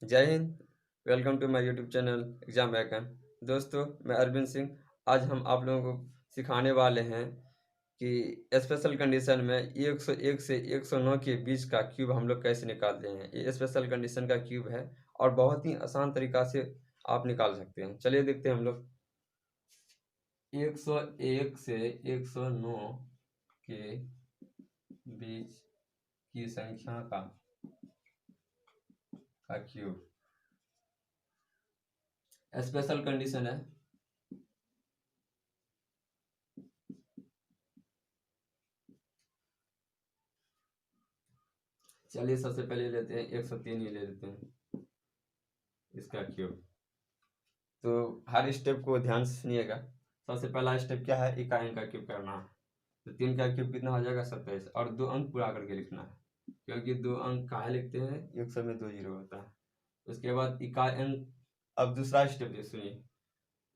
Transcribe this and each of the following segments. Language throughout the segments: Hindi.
जय हिंद। Welcome to my YouTube channel Exam Beacon. दोस्तों, मैं अरविंद सिंह। आज हम आप लोगों को सिखाने वाले हैं कि स्पेशल कंडीशन में 101 से 109 के बीच का क्यूब हम लोग कैसे निकालते हैं। ये स्पेशल कंडीशन का क्यूब है और बहुत ही आसान तरीका से आप निकाल सकते हैं। चलिए देखते हैं हम लोग। 101 से 109 के बीच की संख्या का क्यूब स्पेशल कंडीशन है। चलिए सबसे पहले लेते हैं 103 ही ले लेते हैं इसका क्यूब। तो हर स्टेप को ध्यान से सुनिएगा। सबसे पहला स्टेप क्या है, इकाई का क्यूब करना है। तो 3 का क्यूब कितना हो जाएगा 27 और 2 अंक पूरा करके लिखना है, क्योंकि 2 अंक कहाँ लिखते हैं, 100 में 2 जीरो होता है। उसके बाद इकाई अंक। अब दूसरा स्टेप सुनिए,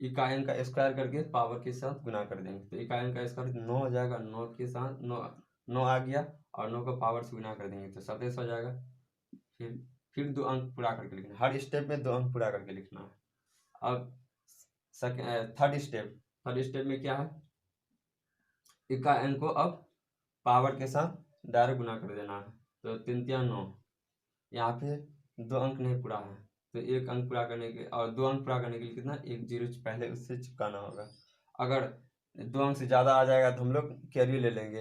इकाई अंक का स्क्वायर करके पावर के साथ गुना कर देंगे। तो इकाई अंक का स्क्वायर 9 हो जाएगा, 9 के साथ 9 आ गया और 9 को पावर से गुना कर देंगे तो 27 हो जाएगा। फिर 2 अंक पूरा करके लिखना है, हर स्टेप में 2 अंक पूरा करके लिखना है। अब थर्ड स्टेप में क्या है, इकाई अंक को अब पावर के साथ डायरेक्ट गुना कर देना है। तो 3 तिया 9, यहाँ पे 2 अंक नहीं पूरा है तो 1 अंक पूरा करने के और 2 अंक पूरा करने के लिए कितना, एक जीरो पहले उससे चिपकाना होगा। अगर 2 अंक से ज़्यादा आ जाएगा तो हम लोग कैरी ले लेंगे।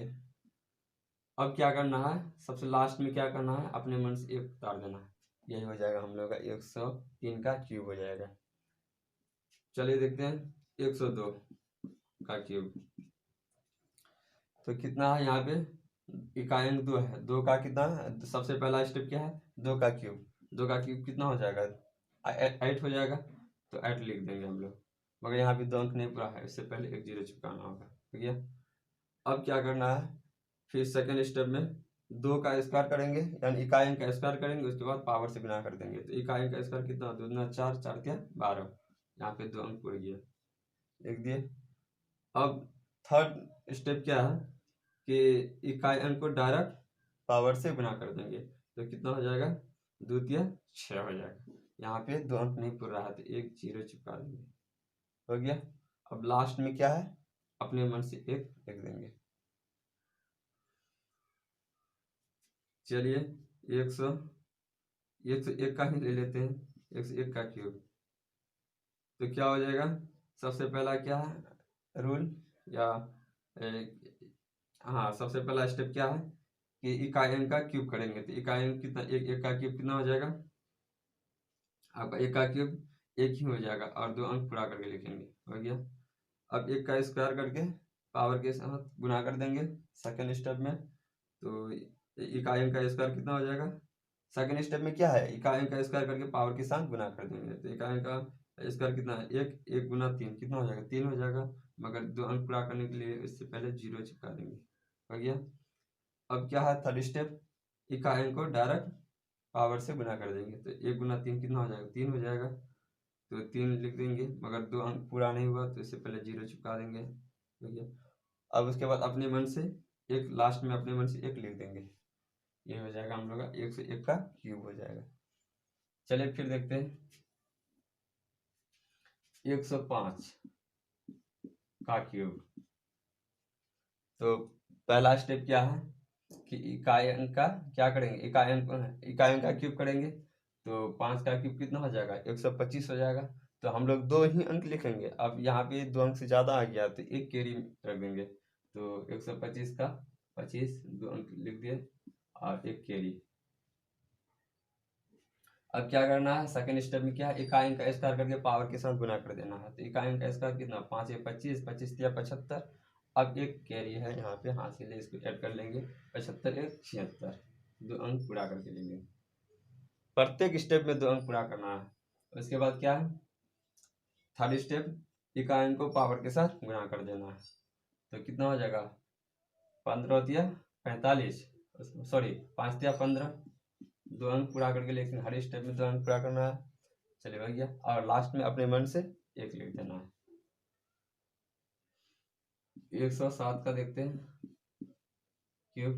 अब क्या करना है, सबसे लास्ट में क्या करना है, अपने मन से 1 उतार देना है। यही हो जाएगा हम लोग का 103 का क्यूब हो जाएगा। चलिए देखते हैं 102 का क्यूब। तो कितना है यहाँ पे, इकाई अंक 2 है, 2 का कितना है, सबसे पहला स्टेप क्या है, 2 का क्यूब। 2 का क्यूब कितना हो जाएगा, 8 हो जाएगा। तो 8 लिख देंगे हम लोग, मगर यहाँ पे 2 अंक नहीं पूरा है, इससे पहले एक जीरो चिपकाना होगा, ठीक है। अब क्या करना है, फिर सेकेंड स्टेप में 2 का स्क्वायर करेंगे, यानी इकाई अंक का स्क्वायर करेंगे, उसके बाद पावर से गुना कर देंगे। तो इकाई अंक का स्क्वायर कितना, 2 दूना 4, 4 क्या 12। यहाँ पे 2 अंक पूरा गया, लिख दिए। अब थर्ड स्टेप क्या है कि इकाई अंक को डायरेक्ट पावर से गुना कर देंगे। तो कितना हो जाएगा, 2 तिया 6 हो जाएगा। यहाँ पे 2 अंक नहीं पूरा है तो एक जीरो चिपका देंगे, हो गया। अब लास्ट में क्या है, अपने मन से 1 लिख देंगे। चलिए 101 का ही ले लेते हैं, 101 का क्यूब। तो क्या हो जाएगा, सबसे पहला क्या है रूल, या हाँ, सबसे पहला स्टेप क्या है कि इकाई अंक का क्यूब करेंगे। तो इकाई अंक कितना, एक का क्यूब कितना हो जाएगा, आपका 1 का क्यूब 1 ही हो जाएगा और 2 अंक पूरा करके लिखेंगे, हो गया। अब 1 का स्क्वायर करके पावर के साथ गुना कर देंगे सेकेंड स्टेप में। तो इकाई अंक का स्क्वायर कितना हो जाएगा, सेकेंड स्टेप में क्या है, इकाई अंक का स्क्वायर करके पावर के साथ गुना कर देंगे। तो इकाई अंक का स्क्वायर कितना है, 1, 1 गुना 3 कितना हो जाएगा, 3 हो जाएगा, मगर 2 अंक पूरा करने के लिए इससे पहले जीरो चिपका देंगे, हो गया। अब क्या है थर्ड स्टेप, इकाई अंक को डायरेक्ट पावर से गुना कर देंगे। तो 1 गुना 3 कितना हो जाएगा, 3 हो जाएगा। तो 3 लिख देंगे, मगर 2 अंक पूरा नहीं हुआ तो इससे पहले जीरो चिपका देंगे, ठीक है। अब उसके बाद अपने मन से एक, लास्ट में अपने मन से 1 लिख देंगे। ये हो जाएगा हम लोग का 101 का क्यूब हो जाएगा। चलिए फिर देखते हैं 105 का क्यूब। तो पहला स्टेप क्या है कि इकाई अंक का क्या करेंगे, इकाई अंक का क्यूब करेंगे। तो 5 का क्यूब कितना हो जाएगा, 125 हो जाएगा। तो हम लोग 2 ही अंक लिखेंगे। अब यहाँ पे 2 अंक से ज़्यादा आ गया तो एक कैरी रख देंगे। तो 125 का 25, 2 अंक लिख दिए और एक कैरी। अब क्या करना है, सेकंड स्टेप में क्या है, इकाई अंक का स्क्वायर करके पावर के साथ गुना कर देना है। तो इकाई अंक का स्क्वायर कितना, 5 या 25, 25 या 75। अब एक कैरी है यहाँ पे, हाथ से ले इसको ऐड कर लेंगे, 75 एक 76, 2 अंक पूरा करके लेंगे। प्रत्येक स्टेप में 2 अंक पूरा करना है। उसके बाद क्या है, थर्ड स्टेप, इकाई अंक को पावर के साथ गुना कर देना है। तो कितना हो जाएगा, 15 या 45, सॉरी 5 या 15, 2 अंक पूरा करके, लेकिन हर स्टेप में 2 अंक पूरा करना है। चलिए भैया, और लास्ट में अपने मन से 1 लिख देना है। 107 का देखते हैं क्यूब।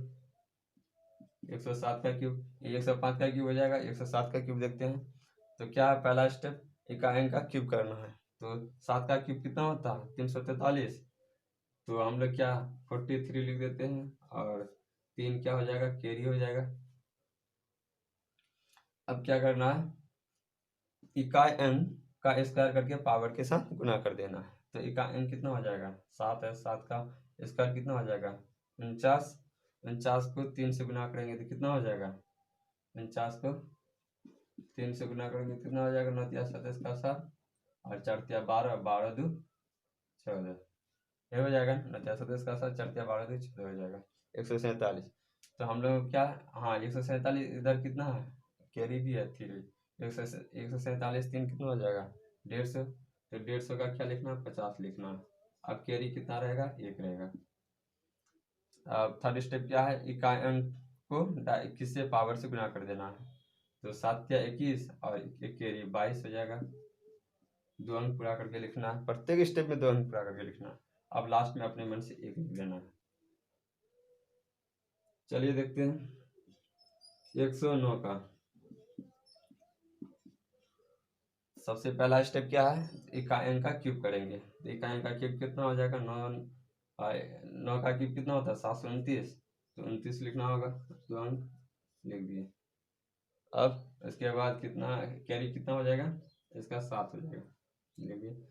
107 का क्यूब, 105 का क्यूब हो जाएगा, 107 का क्यूब देखते हैं। तो क्या है पहला स्टेप, इकाई का क्यूब करना है। तो 7 का क्यूब कितना होता है 343। तो हम लोग क्या 43 लिख देते हैं और 3 क्या हो जाएगा कैरी हो जाएगा। अब क्या करना है, इकाई n का स्क्वायर करके पावर के साथ गुना कर देना है। तो इकाई n कितना हो जाएगा 7 है, 7 का स्क्वायर कितना हो जाएगा 49। 49 को 3 से गुना करेंगे तो कितना हो जाएगा, 49 को 3 से गुना करेंगे तो कितना हो जाएगा 9 तिया 27 का 7 और 4 तिया 12, 12 2 14, ये हो जाएगा 9 तिया 27 का 7, 4 तिया 12 2 14 हो जाएगा 147। तो हम लोग क्या, हाँ 147 इधर कितना है कैरी भी है 3, 147 3 कितना हो जाएगा 150। तो 150 का क्या लिखना है 50 लिखना है। अब कैरी कितना रहेगा 1 रहेगा। अब थर्ड स्टेप क्या है, इकाई अंक को 21 से पावर से गुना कर देना है। तो 7 या 21 और एक कैरी 22 हो जाएगा। 2 अंक पूरा करके लिखना है, प्रत्येक स्टेप में 2 अंक पूरा करके लिखना है। अब लास्ट में अपने मन से 1 लिख देना है। चलिए देखते हैं 109 का सबसे पहला स्टेप क्या है, इकाई अंक का क्यूब करेंगे। तो इकाई अंक का क्यूब कितना हो जाएगा 9 का क्यूब कितना होता है 729। तो 29 लिखना होगा, 2 अंक लिख दिए। अब इसके बाद कितना कैरी कितना हो जाएगा इसका 7 हो जाएगा, लिख दिए।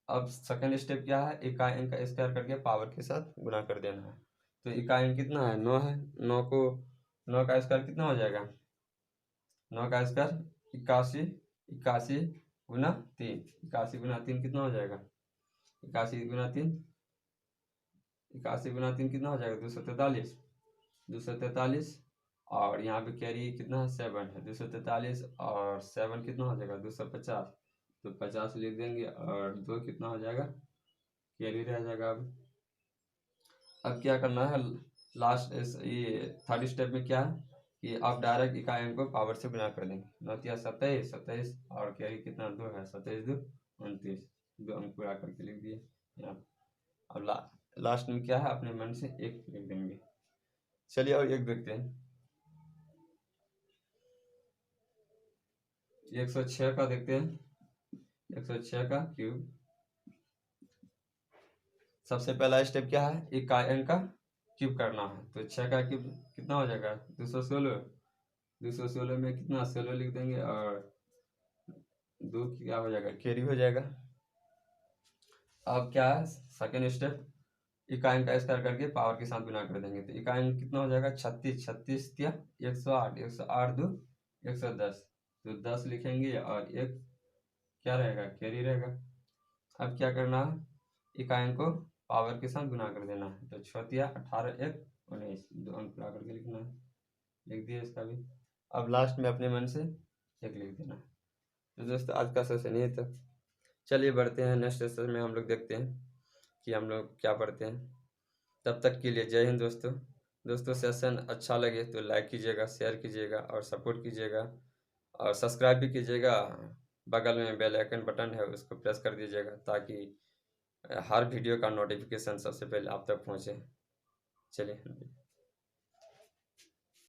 अब सेकंड स्टेप क्या है, इकाई अंक का स्क्वायर करके पावर के साथ गुना कर देना है। तो इकाई अंक कितना है 9 है, 9 को 9 का स्क्वायर कितना हो जाएगा 9 का स्क्वायर 81, 81 गुना 3, 81 गुना 3 कितना हो जाएगा 81 गुना 3, 81 गुना 3 कितना हो जाएगा 243, 243 और यहाँ पे कैरी कितना है 7 है, 243 और 7 कितना हो जाएगा 250। तो 50 लिख देंगे और 2 कितना हो जाएगा कैरी रह जाएगा। अब क्या करना है लास्ट ये थर्ड स्टेप में क्या है कि आप डायरेक्ट इकाई अंक को पावर से गुना कर देंगे। 9 तिया 27, 27 और कैरी कितना 2 है 27 2 29, 2 अंक पूरा करके लिख दिए यहाँ। अब लास्ट में क्या है अपने मन से 1 लिख देंगे। चलिए और एक देखते हैं 106 का देखते हैं। 106 का क्यूब सबसे पहला स्टेप क्या है इकाई अंक का क्यूब करना है। तो 6 का क्यूब कितना हो जाएगा 216, 216 में कितना 16 लिख देंगे और 2 क्या हो जाएगा कैरी हो जाएगा। अब क्या है सेकेंड स्टेप, इकाई अंक का स्क्वायर करके पावर के साथ गुना कर देंगे। तो इकाई अंक कितना हो जाएगा 36, 36 या 108, 108 2 110। तो 10 लिखेंगे और 1 क्या रहेगा कैरी रहेगा। अब क्या करना है इकाई अंक को पावर के साथ गुना कर देना है। तो 6 या 18 1 19, 2 अंक पूरा करके लिखना है, लिख दिया इसका भी। अब लास्ट में अपने मन से 1 लिख देना है। तो दोस्तों आज का सेशन ये था। चलिए बढ़ते हैं नेक्स्ट सेशन में, हम लोग देखते हैं कि हम लोग क्या पढ़ते हैं। तब तक के लिए जय हिंद दोस्तों। दोस्तों सेशन अच्छा लगे तो लाइक कीजिएगा, शेयर कीजिएगा और सपोर्ट कीजिएगा और सब्सक्राइब भी कीजिएगा। बगल में बेल आइकन बटन है उसको प्रेस कर दीजिएगा ताकि हर वीडियो का नोटिफिकेशन सबसे पहले आप तक पहुँचे। चलिए।